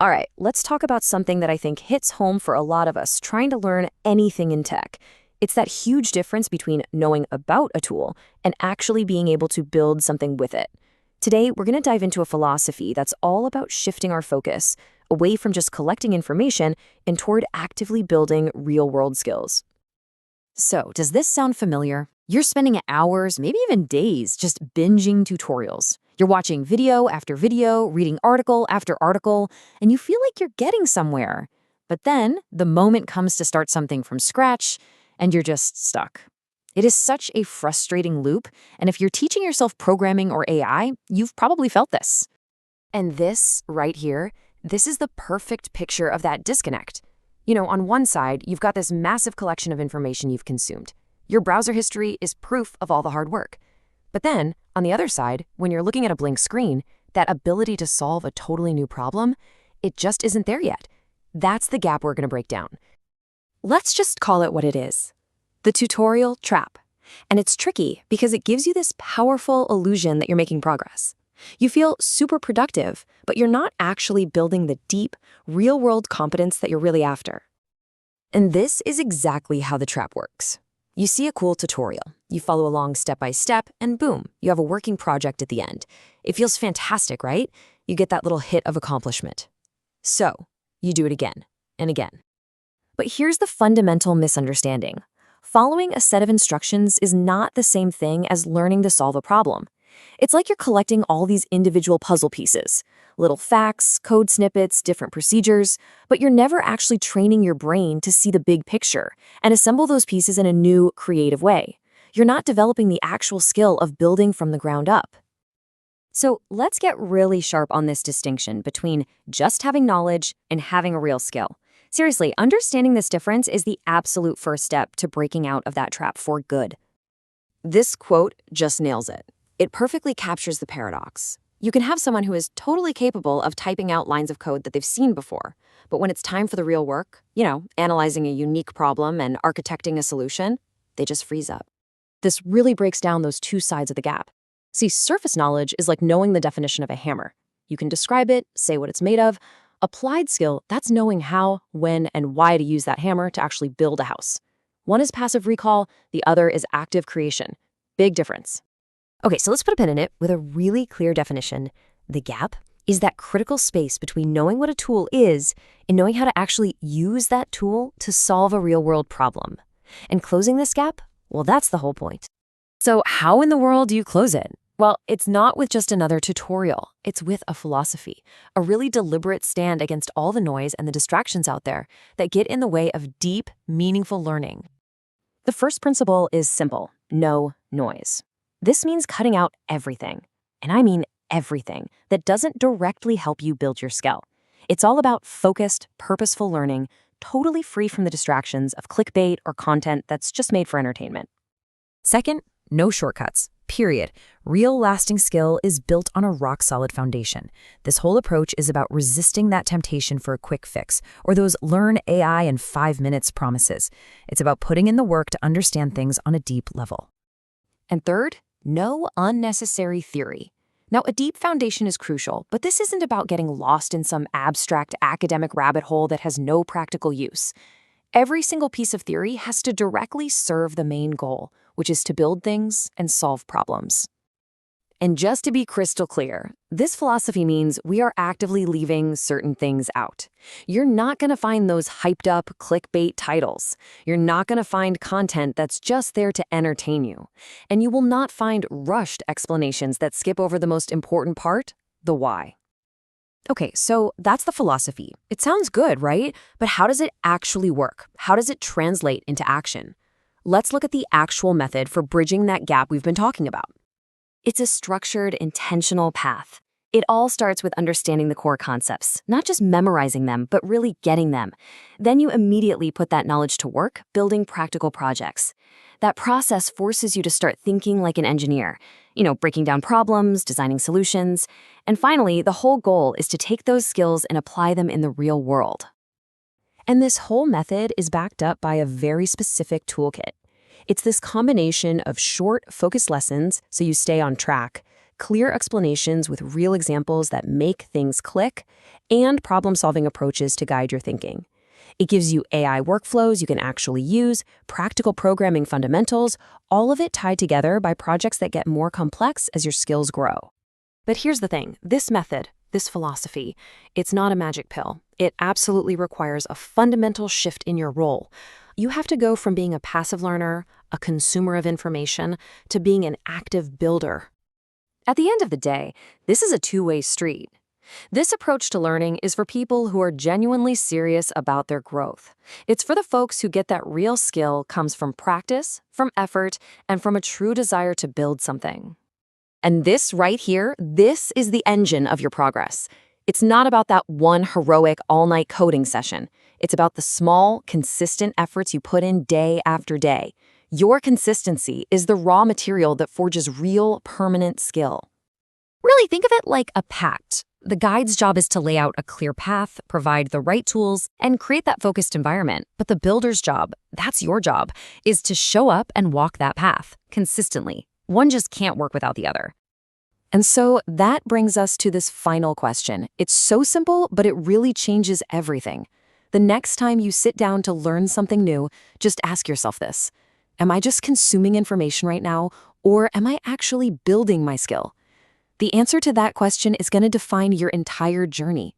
All right, let's talk about something that I think hits home for a lot of us trying to learn anything in tech. It's that huge difference between knowing about a tool and actually being able to build something with it. Today, we're going to dive into a philosophy that's all about shifting our focus away from just collecting information and toward actively building real-world skills. So, does this sound familiar? You're spending hours, maybe even days, just binging tutorials. You're watching video after video, reading article after article, and you feel like you're getting somewhere. But then, the moment comes to start something from scratch, and you're just stuck. It is such a frustrating loop, and if you're teaching yourself programming or AI, you've probably felt this. And this, right here, this is the perfect picture of that disconnect. On one side, you've got this massive collection of information you've consumed. Your browser history is proof of all the hard work. But then, on the other side, when you're looking at a blank screen, that ability to solve a totally new problem, it just isn't there yet. That's the gap we're going to break down. Let's just call it what it is. The tutorial trap. And it's tricky because it gives you this powerful illusion that you're making progress. You feel super productive, but you're not actually building the deep, real-world competence that you're really after. And this is exactly how the trap works. You see a cool tutorial, you follow along step by step, and boom, you have a working project at the end. It feels fantastic, right? You get that little hit of accomplishment. So, you do it again and again. But here's the fundamental misunderstanding. Following a set of instructions is not the same thing as learning to solve a problem. It's like you're collecting all these individual puzzle pieces, little facts, code snippets, different procedures, but you're never actually training your brain to see the big picture and assemble those pieces in a new, creative way. You're not developing the actual skill of building from the ground up. So let's get really sharp on this distinction between just having knowledge and having a real skill. Seriously, understanding this difference is the absolute first step to breaking out of that trap for good. This quote just nails it. It perfectly captures the paradox. You can have someone who is totally capable of typing out lines of code that they've seen before, but when it's time for the real work, analyzing a unique problem and architecting a solution, they just freeze up. This really breaks down those two sides of the gap. See, surface knowledge is like knowing the definition of a hammer. You can describe it, say what it's made of. Applied skill, that's knowing how, when, and why to use that hammer to actually build a house. One is passive recall, the other is active creation. Big difference. Okay, so let's put a pin in it with a really clear definition. The gap is that critical space between knowing what a tool is and knowing how to actually use that tool to solve a real-world problem. And closing this gap, well, that's the whole point. So how in the world do you close it? Well, it's not with just another tutorial. It's with a philosophy, a really deliberate stand against all the noise and the distractions out there that get in the way of deep, meaningful learning. The first principle is simple: no noise. This means cutting out everything, and I mean everything, that doesn't directly help you build your skill. It's all about focused, purposeful learning, totally free from the distractions of clickbait or content that's just made for entertainment. Second, no shortcuts. Period. Real lasting skill is built on a rock-solid foundation. This whole approach is about resisting that temptation for a quick fix, or those learn AI in 5 minutes promises. It's about putting in the work to understand things on a deep level. And third, no unnecessary theory. Now, a deep foundation is crucial, but this isn't about getting lost in some abstract academic rabbit hole that has no practical use. Every single piece of theory has to directly serve the main goal, which is to build things and solve problems. And just to be crystal clear, this philosophy means we are actively leaving certain things out. You're not going to find those hyped up clickbait titles. You're not going to find content that's just there to entertain you. And you will not find rushed explanations that skip over the most important part, the why. Okay, so that's the philosophy. It sounds good, right? But how does it actually work? How does it translate into action? Let's look at the actual method for bridging that gap we've been talking about. It's a structured, intentional path. It all starts with understanding the core concepts, not just memorizing them, but really getting them. Then you immediately put that knowledge to work, building practical projects. That process forces you to start thinking like an engineer, breaking down problems, designing solutions. And finally, the whole goal is to take those skills and apply them in the real world. And this whole method is backed up by a very specific toolkit. It's this combination of short, focused lessons so you stay on track, clear explanations with real examples that make things click, and problem-solving approaches to guide your thinking. It gives you AI workflows you can actually use, practical programming fundamentals, all of it tied together by projects that get more complex as your skills grow. But here's the thing, this method, this philosophy, it's not a magic pill. It absolutely requires a fundamental shift in your role. You have to go from being a passive learner, a consumer of information, to being an active builder. At the end of the day, this is a two-way street. This approach to learning is for people who are genuinely serious about their growth. It's for the folks who get that real skill comes from practice, from effort, and from a true desire to build something. And this right here, this is the engine of your progress. It's not about that one heroic all-night coding session. It's about the small, consistent efforts you put in day after day. Your consistency is the raw material that forges real, permanent skill. Really think of it like a pact. The guide's job is to lay out a clear path, provide the right tools, and create that focused environment. But the builder's job, that's your job, is to show up and walk that path consistently. One just can't work without the other. And so that brings us to this final question. It's so simple, but it really changes everything. The next time you sit down to learn something new, just ask yourself this. Am I just consuming information right now, or am I actually building my skill? The answer to that question is going to define your entire journey.